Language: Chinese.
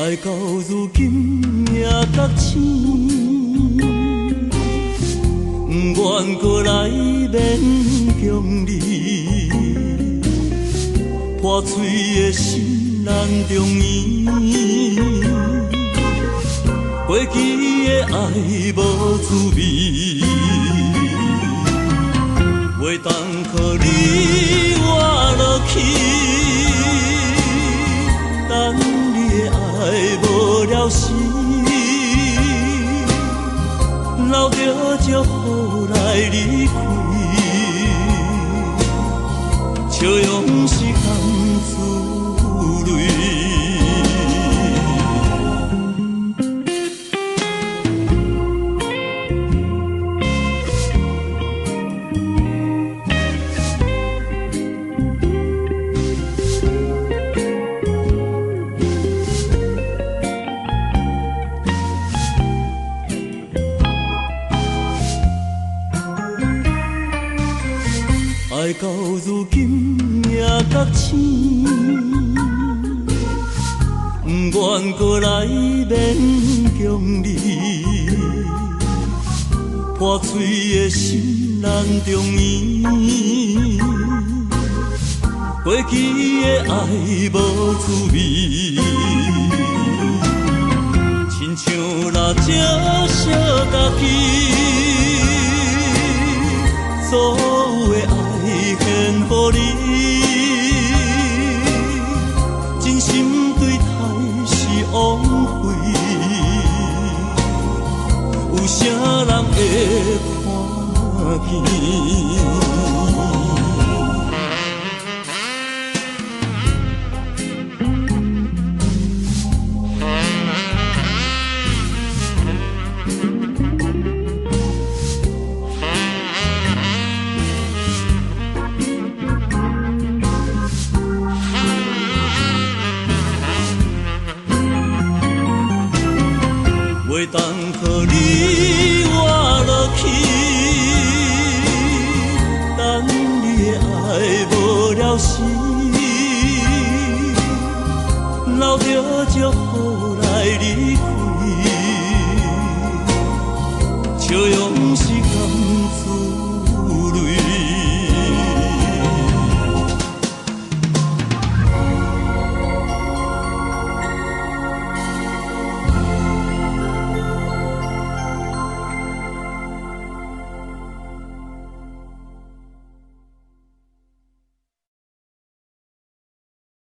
爱到如今也觉醒，不愿过来勉强你，破碎的心难重圆，过去的爱无滋味，袂当靠你活落去。等你的爱无了时，留着祝福来离开，笑容是含珠泪。爱到如今也觉醒，不愿过来勉强你，破碎的心难重圆，过去的爱无滋味，亲像蜡烛烧家己，所有的爱献予你，真心对待是枉费，有啥人会看见？袂当靠你活落去，等你的爱无了时，留着祝福